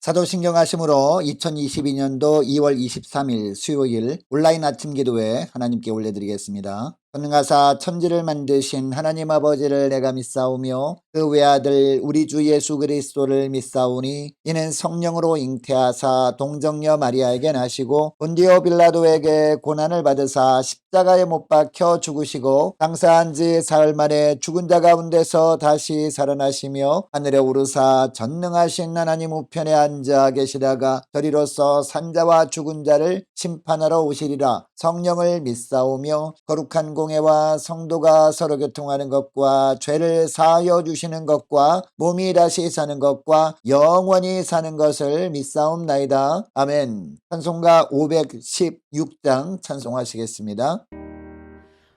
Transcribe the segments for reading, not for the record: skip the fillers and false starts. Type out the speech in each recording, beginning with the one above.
사도신경 하심으로 2022년도 2월 23일 수요일 온라인 아침 기도회 하나님께 올려드리겠습니다. 전능하사 천지를 만드신 하나님 아버지를 내가 믿사오며 그 외아들 우리 주 예수 그리스도를 믿사오니 이는 성령으로 잉태하사 동정녀 마리아에게 나시고 본디오 빌라도에게 고난을 받으사 십자가에 못 박혀 죽으시고 장사한 지 사흘 만에 죽은 자 가운데서 다시 살아나시며 하늘에 오르사 전능하신 하나님 우편에 앉아 계시다가 저리로서 산자와 죽은 자를 심판하러 오시리라. 성령을 믿사오며 거룩한 공예와 성도가 서로 교통하는 것과 죄를 사하여 주시는 것과 몸이 다시 사는 것과 영원히 사는 것을 믿사옵나이다. 아멘. 찬송가 516장 찬송하시겠습니다.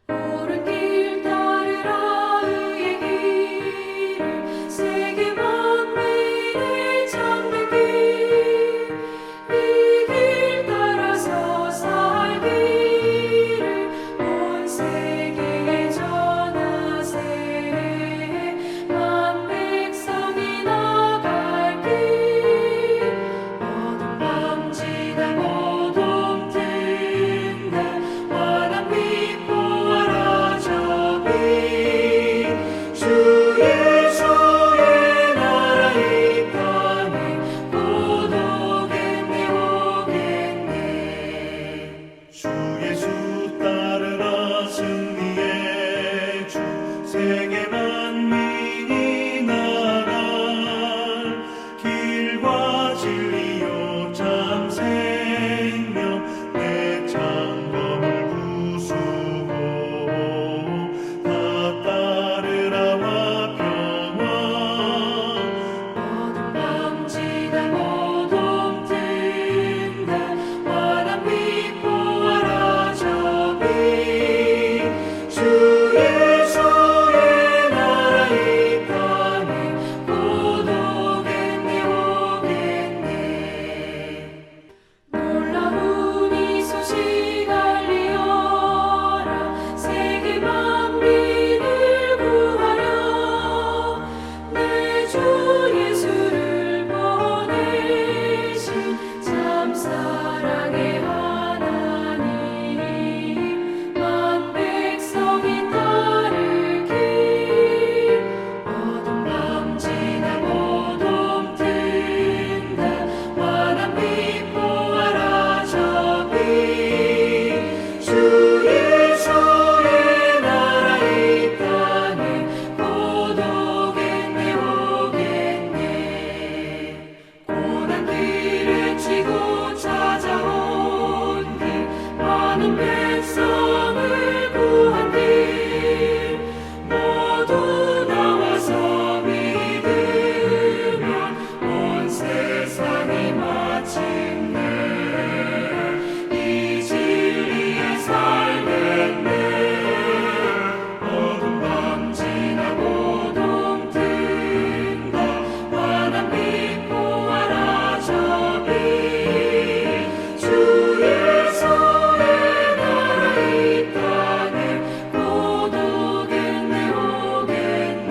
옳은 길 따르라 의의 길을 세계 만민을 찾는 길 이 길 따라서 살기를 온 세계에 전하세 만 백성이 나갈 길 어둠 밤 지나 모둠 든다 환한 빛 보아라 저기 주 예수의 나라 이 땅에 곧 오겠네 오겠네 주 예수 따르라 승리의 주 세계 만민이 나갈 길과 진리요 참 생명 내 창검을 부수고 다 따르라와 평화 어둠 밤 지나 모둠 든다 환한 빛 보아라 저기 주 예수의 나라 이 땅에 곧 오겠네 오겠네 놀라운 이 소식 알리어라 세계 만민을 구하려 내 주 예수를 보내신 참 사랑의 하나님 만 백성이 따를 길 어둠 밤 지나 모둠 든다 환한 빛 보아라 저기 주 예수의 나라 이 땅에 곧 오겠네 오겠네 고난 길에 치고 찾아온 길 많은 백성을 구한 길 모두 나와서 믿으면 온 세상이 마침내 이 진리에 살겠네 어둠 밤 지나 모둠 든다 환한 빛 보아라 저기 주 예수의 나라 이 땅에 곧 오겠네 오겠네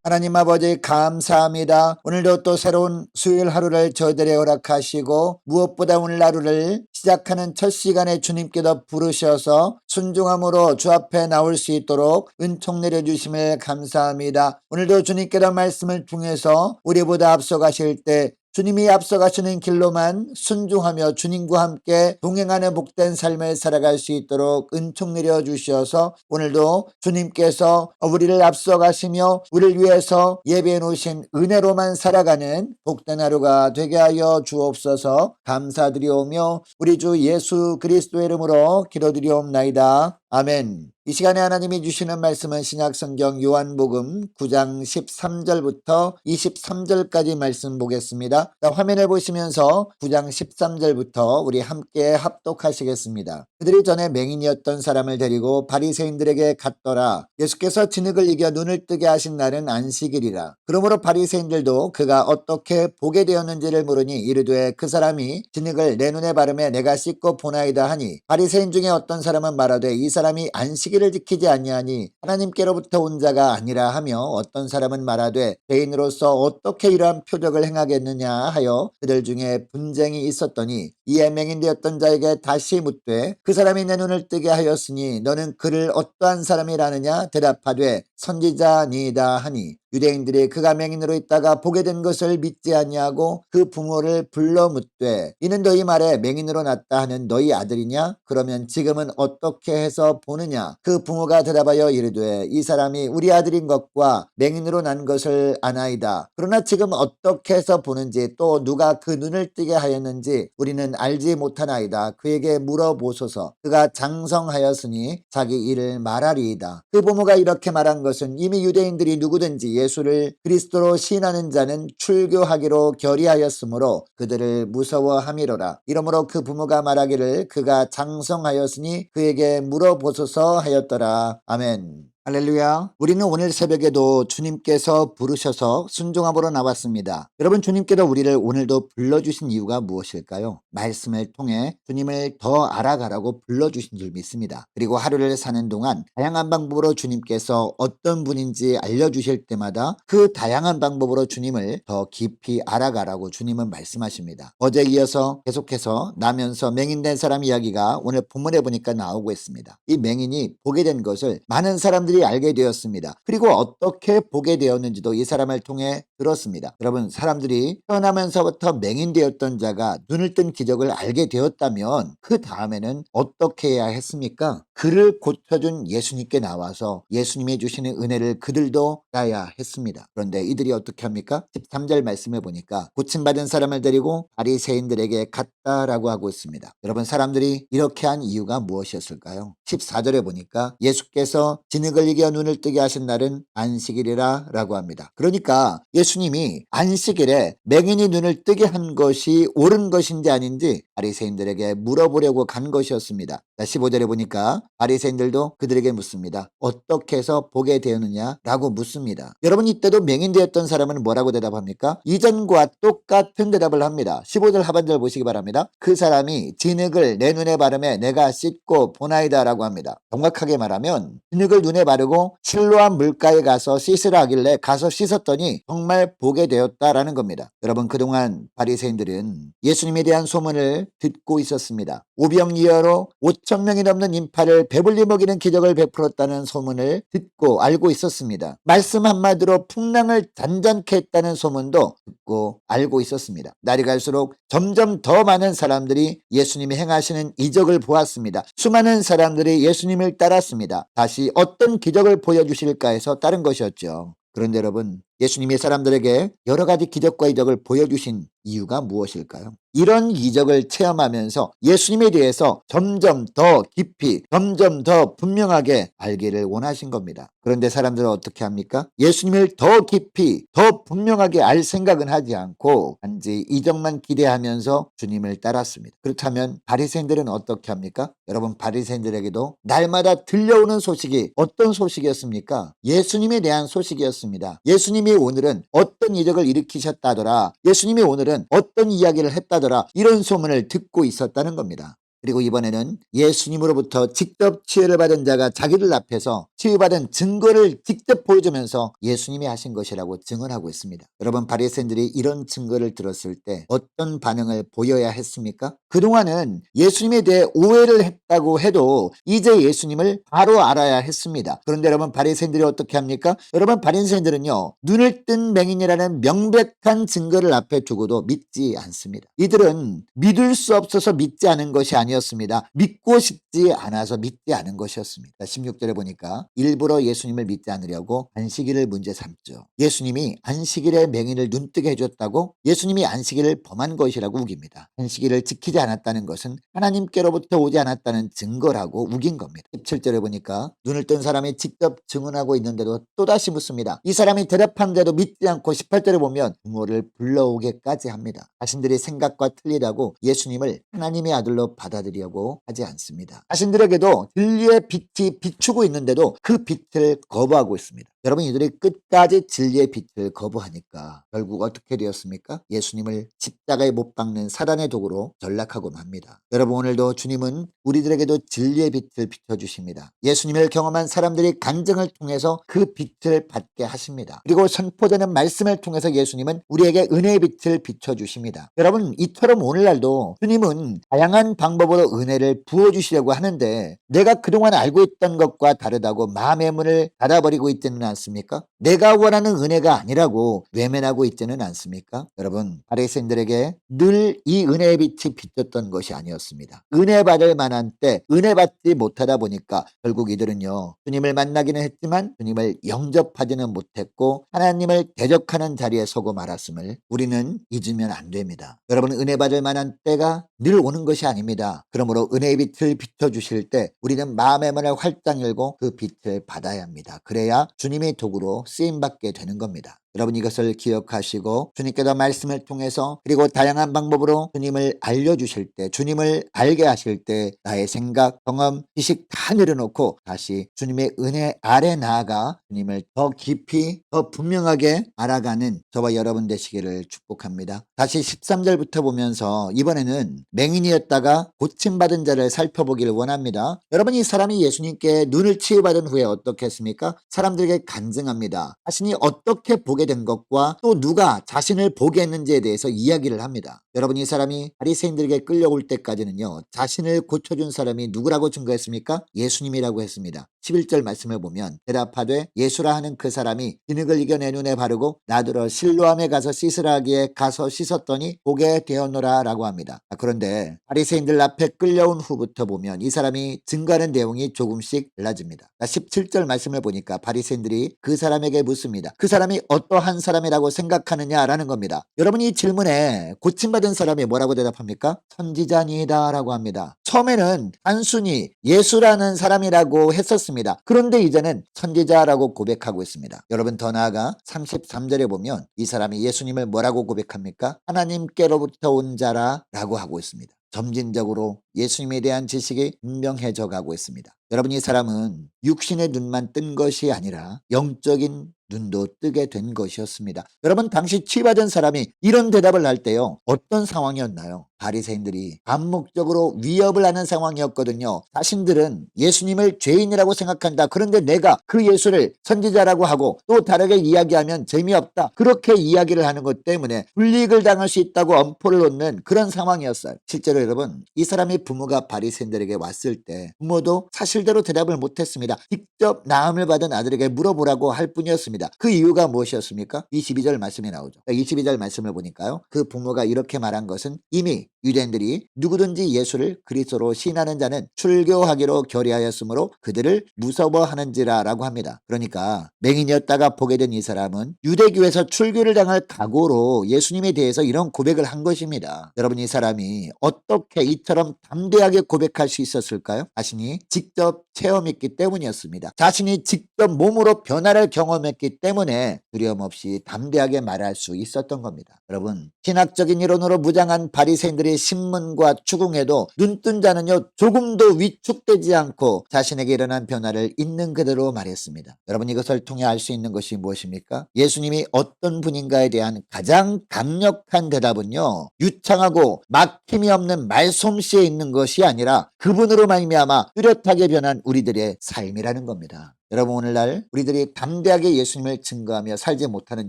하나님 아버지 감사합니다. 오늘도 또 새로운 수요일 하루를 저희들에게 허락하시고 무엇보다 오늘 하루를 시작하는 첫 시간에 주님께서 부르셔서 순종함으로 주 앞에 나올 수 있도록 은총 내려주심을 감사합니다. 오늘도 주님께서 말씀을 통해서 우리보다 앞서가실 때 주님이 앞서가시는 길로만 순종하며 주님과 함께 동행하는 복된 삶을 살아갈 수 있도록 은총 내려주셔서 오늘도 주님께서 우리를 앞서가시며 우리를 위해서 예배해 놓으신 은혜로만 살아가는 복된 하루가 되게 하여 주옵소서. 감사드리오며 우리 주 예수 그리스도의 이름으로 기도드리옵나이다. 아멘. 이 시간에 하나님이 주시는 말씀은 신약성경 요한복음 9장 13절부터 23절까지 말씀 보겠습니다. 화면을 보시면서 9장 13절부터 우리 함께 합독하시겠습니다. 그들이 전에 맹인이었던 사람을 데리고 바리새인들에게 갔더라. 예수께서 진흙을 이겨 눈을 뜨게 하신 날은 안식일이라. 그러므로 바리새인들도 그가 어떻게 보게 되었는지를 물으니 이르되 그 사람이 진흙을 내 눈에 바르매 내가 씻고 보나이다 하니 바리새인 중에 어떤 사람은 말하되 이 사람이 안식일 안식일을 지키지 아니하니 하나님께로부터 온 자가 아니라 하며 어떤 사람은 말하되 죄인으로서 어떻게 이러한 표적을 행하겠느냐 하여 그들 중에 분쟁이 있었더니 이에 맹인되었던 자에게 다시 묻되 그 사람이 내 눈을 뜨게 하였으니 너는 그를 어떠한 사람이라느냐 대답하되 선지자니이다 하니 유대인들이 그가 맹인으로 있다가 보게 된 것을 믿지 아니하고 그 부모를 불러 묻되 이는 너희 말에 맹인으로 났다 하는 너희 아들이냐? 그러면 지금은 어떻게 해서 보느냐? 그 부모가 대답하여 이르되 이 사람이 우리 아들인 것과 맹인으로 난 것을 아나이다. 그러나 지금 어떻게 해서 보는지 또 누가 그 눈을 뜨게 하였는지 우리는 알지 못하나이다. 그에게 물어보소서. 그가 장성하였으니 자기 일을 말하리이다. 그 부모가 이렇게 말한 것은 이미 유대인들이 누구든지 예수를 그리스도로 시인하는 자는 출교하기로 결의하였으므로 그들을 무서워함이로라. 이러므로 그 부모가 말하기를 그가 장성하였으니 그에게 물어보소서 하였더라. 아멘. 할렐루야. 우리는 오늘 새벽에도 주님께서 부르셔서 순종함으로 나왔습니다. 여러분, 주님께서 우리를 오늘도 불러주신 이유가 무엇일까요? 말씀을 통해 주님을 더 알아가라고 불러주신 줄 믿습니다. 그리고 하루를 사는 동안 다양한 방법으로 주님께서 어떤 분인지 알려주실 때마다 그 다양한 방법으로 주님을 더 깊이 알아가라고 주님은 말씀하십니다. 어제 이어서 계속해서 나면서 맹인된 사람 이야기가 오늘 본문에 보니까 나오고 있습니다. 이 맹인이 보게 된 것을 많은 사람들이 알게 되었습니다. 그리고 어떻게 보게 되었는지도 이 사람을 통해 들었습니다. 여러분, 사람들이 태어나면서부터 맹인되었던 자가 눈을 뜬 기적을 알게 되었다면 그 다음에는 어떻게 해야 했습니까? 그를 고쳐준 예수님께 나와서 예수님이 주시는 은혜를 그들도 알아야 했습니다. 그런데 이들이 어떻게 합니까? 13절 말씀을 보니까 고침받은 사람을 데리고 바리새인들에게 갔다라고 하고 있습니다. 여러분, 사람들이 이렇게 한 이유가 무엇이었을까요? 14절에 보니까 예수께서 진흙을 이겨 눈을 뜨게 하신 날은 안식일이라 라고 합니다. 그러니까 예수님이 안식일에 맹인이 눈을 뜨게 한 것이 옳은 것인지 아닌지 바리새인들에게 물어보려고 간 것이었습니다. 15절에 보니까 바리새인들도 그들에게 묻습니다. 어떻게 해서 보게 되었느냐라고 묻습니다. 여러분, 이때도 맹인되었던 사람은 뭐라고 대답합니까? 이전과 똑같은 대답을 합니다. 15절 하반절 보시기 바랍니다. 그 사람이 진흙을 내 눈에 바르매 내가 씻고 보나이다 라고 합니다. 정확하게 말하면 진흙을 눈에 바르고 실로암 물가에 가서 씻으라 하길래 가서 씻었더니 정말 보게 되었다라는 겁니다. 여러분, 그동안 바리새인들은 예수님에 대한 소문을 듣고 있었습니다. 오병이어로 5,000명이 넘는 인파를 배불리 먹이는 기적을 베풀었다는 소문을 듣고 알고 있었습니다. 말씀 한마디로 풍랑을 잔잔케 했다는 소문도 듣고 알고 있었습니다. 날이 갈수록 점점 더 많은 사람들이 예수님이 행하시는 이적을 보았습니다. 수많은 사람들이 예수님을 따랐습니다. 다시 어떤 기적을 보여주실까 해서 따른 것이었죠. 그런데 여러분, 예수님이 사람들에게 여러 가지 기적과 이적을 보여주신 이유가 무엇일까요? 이런 이적을 체험하면서 예수님에 대해서 점점 더 깊이, 점점 더 분명하게 알기를 원하신 겁니다. 그런데 사람들은 어떻게 합니까? 예수님을 더 깊이, 더 분명하게 알 생각은 하지 않고 단지 이적만 기대하면서 주님을 따랐습니다. 그렇다면 바리새인들은 어떻게 합니까? 여러분, 바리새인들에게도 날마다 들려오는 소식이 어떤 소식이었습니까? 예수님에 대한 소식이었습니다. 예수님이 오늘은 어떤 이적을 일으키셨다더라. 예수님이 오늘은 어떤 이야기를 했다더라. 이런 소문을 듣고 있었다는 겁니다. 그리고 이번에는 예수님으로부터 직접 치유를 받은 자가 자기들 앞에서 치유받은 증거를 직접 보여주면서 예수님이 하신 것이라고 증언하고 있습니다. 여러분, 바리새인들이 이런 증거를 들었을 때 어떤 반응을 보여야 했습니까? 그동안은 예수님에 대해 오해를 했다고 해도 이제 예수님을 바로 알아야 했습니다. 그런데 여러분, 바리새인들이 어떻게 합니까? 여러분, 바리새인들은요, 눈을 뜬 맹인이라는 명백한 증거를 앞에 두고도 믿지 않습니다. 이들은 믿을 수 없어서 믿지 않은 것이 아니었습니다. 믿고 싶지 않아서 믿지 않은 것이었습니다. 16절에 보니까 일부러 예수님을 믿지 않으려고 안식일을 문제 삼죠. 예수님이 안식일에 맹인을 눈뜨게 해줬다고 예수님이 안식일을 범한 것이라고 우깁니다. 안식일을 지키지 않았다는 것은 하나님께로부터 오지 않았다는 증거라고 우긴 겁니다. 17절에 보니까 눈을 뜬 사람이 직접 증언하고 있는데도 또다시 묻습니다. 이 사람이 대답한데도 믿지 않고 18절에 보면 부모를 불러오게까지 합니다. 자신들의 생각과 틀리다고 예수님을 하나님의 아들로 받아 받아들이려고 하지 않습니다. 자신들에게도 진리의 빛이 비추고 있는데도 그 빛을 거부하고 있습니다. 여러분, 이들이 끝까지 진리의 빛을 거부하니까 결국 어떻게 되었습니까? 예수님을 십자가에 못 박는 사단의 도구로 전락하고 맙니다. 여러분, 오늘도 주님은 우리들에게도 진리의 빛을 비춰주십니다. 예수님을 경험한 사람들이 간증을 통해서 그 빛을 받게 하십니다. 그리고 선포되는 말씀을 통해서 예수님은 우리에게 은혜의 빛을 비춰주십니다. 여러분, 이처럼 오늘날도 주님은 다양한 방법으로 은혜를 부어주시려고 하는데 내가 그동안 알고 있던 것과 다르다고 마음의 문을 닫아버리고 있지는 않습니까? 내가 원하는 은혜가 아니라고 외면하고 있지는 않습니까? 여러분, 바리새인들에게 늘 이 은혜의 빛이 비쳤던 것이 아니었습니다. 은혜 받을 만한 때 은혜 받지 못하다 보니까 결국 이들은요, 주님을 만나기는 했지만 주님을 영접하지는 못했고 하나님을 대적하는 자리에 서고 말았음을 우리는 잊으면 안 됩니다. 여러분, 은혜 받을 만한 때가 늘 오는 것이 아닙니다. 그러므로 은혜의 빛을 비춰주실 때 우리는 마음의 문을 활짝 열고 그 빛을 받아야 합니다. 그래야 주님의 도구로 쓰임받게 되는 겁니다. 여러분, 이것을 기억하시고 주님께서 말씀을 통해서 그리고 다양한 방법으로 주님을 알려주실 때, 주님을 알게 하실 때 나의 생각, 경험, 지식 다 내려놓고 다시 주님의 은혜 아래 나아가 주님을 더 깊이 더 분명하게 알아가는 저와 여러분 되시기를 축복합니다. 다시 13절부터 보면서 이번에는 맹인이었다가 고침받은 자를 살펴보기를 원합니다. 여러분, 이 사람이 예수님께 눈을 치유받은 후에 어떻게 했습니까? 사람들에게 간증합니다. 자신이 어떻게 보게 된 것과 또 누가 자신을 보게 했는지에 대해서 이야기를 합니다. 여러분, 이 사람이 바리새인들에게 끌려올 때까지는요, 자신을 고쳐준 사람이 누구라고 증거했습니까? 예수님이라고 했습니다. 11절 말씀을 보면 대답하되 예수라 하는 그 사람이 진흙을 이겨 내 눈에 바르고 나더러 실로암에 가서 씻으라 하기에 가서 씻었더니 보게 되었노라 라고 합니다. 그런데 바리새인들 앞에 끌려온 후부터 보면 이 사람이 증거하는 내용이 조금씩 달라집니다. 17절 말씀을 보니까 바리새인들이 그 사람에게 묻습니다. 그 사람이 어떠한 사람이라고 생각하느냐라는 겁니다. 여러분, 이 질문에 고침받은 사람이 뭐라고 대답합니까? 선지자니이다 라고 합니다. 처음에는 단순히 예수라는 사람이라고 했었습니다. 그런데 이제는 선지자라고 고백하고 있습니다. 여러분, 더 나아가 33절에 보면 이 사람이 예수님을 뭐라고 고백합니까? 하나님께로부터 온 자라 라고 하고 있습니다. 점진적으로 예수님에 대한 지식이 분명해져 가고 있습니다. 여러분, 이 사람은 육신의 눈만 뜬 것이 아니라 영적인 눈도 뜨게 된 것이었습니다. 여러분, 당시 치유받은 사람이 이런 대답을 할 때요, 어떤 상황이었나요? 바리새인들이 암묵적으로 위협을 하는 상황이었거든요. 자신들은 예수님을 죄인이라고 생각한다. 그런데 내가 그 예수를 선지자라고 하고 또 다르게 이야기하면 재미없다. 그렇게 이야기를 하는 것 때문에 불이익을 당할 수 있다고 엄포를 놓는 그런 상황이었어요. 실제로 여러분, 이 사람의 부모가 바리새인들에게 왔을 때 부모도 사실대로 대답을 못했습니다. 직접 나음을 받은 아들에게 물어보라고 할 뿐이었습니다. 그 이유가 무엇이었습니까? 22절 말씀이 나오죠. 22절 말씀을 보니까요, 그 부모가 이렇게 말한 것은 이미 유대인들이 누구든지 예수를 그리스도로 시인하는 자는 출교하기로 결의하였으므로 그들을 무서워하는지라 라고 합니다. 그러니까 맹인이었다가 보게 된 이 사람은 유대교에서 출교를 당할 각오로 예수님에 대해서 이런 고백을 한 것입니다. 여러분, 이 사람이 어떻게 이처럼 담대하게 고백할 수 있었을까요? 자신이 직접 체험했기 때문이었습니다. 자신이 직접 몸으로 변화를 경험했기 때문에 두려움 없이 담대하게 말할 수 있었던 겁니다. 여러분, 신학적인 이론으로 무장한 바리새인들의 신문과 추궁해도 눈뜬 자는요, 조금도 위축되지 않고 자신에게 일어난 변화를 있는 그대로 말했습니다. 여러분, 이것을 통해 알 수 있는 것이 무엇입니까? 예수님이 어떤 분인가에 대한 가장 강력한 대답은요, 유창하고 막힘이 없는 말솜씨에 있는 것이 아니라 그분으로 말미암아 뚜렷하게 변한 우리들의 삶이라는 겁니다. 여러분, 오늘날 우리들이 담대하게 예수님을 증거하며 살지 못하는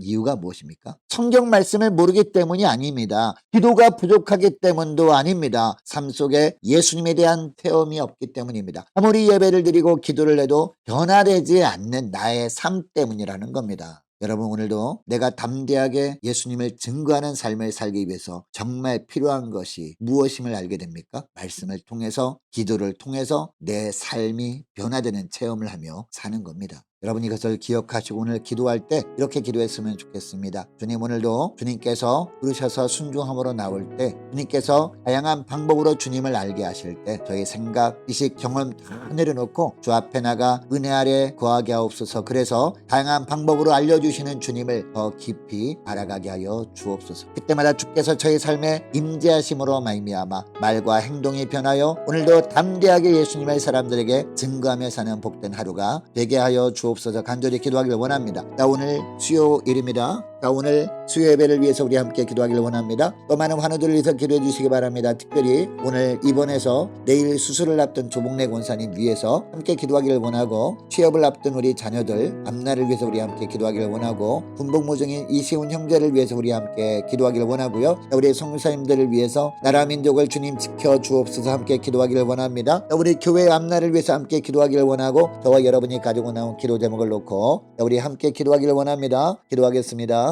이유가 무엇입니까? 성경 말씀을 모르기 때문이 아닙니다. 기도가 부족하기 때문도 아닙니다. 삶 속에 예수님에 대한 체험이 없기 때문입니다. 아무리 예배를 드리고 기도를 해도 변화되지 않는 나의 삶 때문이라는 겁니다. 여러분, 오늘도 내가 담대하게 예수님을 증거하는 삶을 살기 위해서 정말 필요한 것이 무엇임을 알게 됩니까? 말씀을 통해서, 기도를 통해서 내 삶이 변화되는 체험을 하며 사는 겁니다. 여러분이 그것을 기억하시고 오늘 기도할 때 이렇게 기도했으면 좋겠습니다. 주님, 오늘도 주님께서 부르셔서 순종함으로 나올 때 주님께서 다양한 방법으로 주님을 알게 하실 때 저희 생각, 지식, 경험 다 내려놓고 주 앞에 나가 은혜 아래 거하게 하옵소서. 그래서 다양한 방법으로 알려주시는 주님을 더 깊이 알아가게 하여 주옵소서. 그때마다 주께서 저희 삶에 임재하심으로 말미암아 말과 행동이 변하여 오늘도 담대하게 예수님의 사람들에게 증거하며 사는 복된 하루가 되게 하여 주옵소서. 간절히 기도하기를 원합니다. 자, 오늘 수요일입니다. 자, 오늘 수요 예배를 위해서 우리 함께 기도하기를 원합니다. 또 많은 환우들을 위해서 기도해 주시기 바랍니다. 특별히 오늘 입원해서 내일 수술을 앞둔 조복래 권사님 위해서 함께 기도하기를 원하고, 취업을 앞둔 우리 자녀들 앞날을 위해서 우리 함께 기도하기를 원하고, 군복무중인 이시훈 형제를 위해서 우리 함께 기도하기를 원하고요. 자, 우리 성도사님들을 위해서 나라 민족을 주님 지켜 주옵소서 함께 기도하기를 원합니다. 자, 우리 교회 앞날을 위해서 함께 기도하기를 원하고, 저와 여러분이 가지고 나온 기도 제목을 놓고 우리 함께 기도하기를 원합니다. 기도하겠습니다.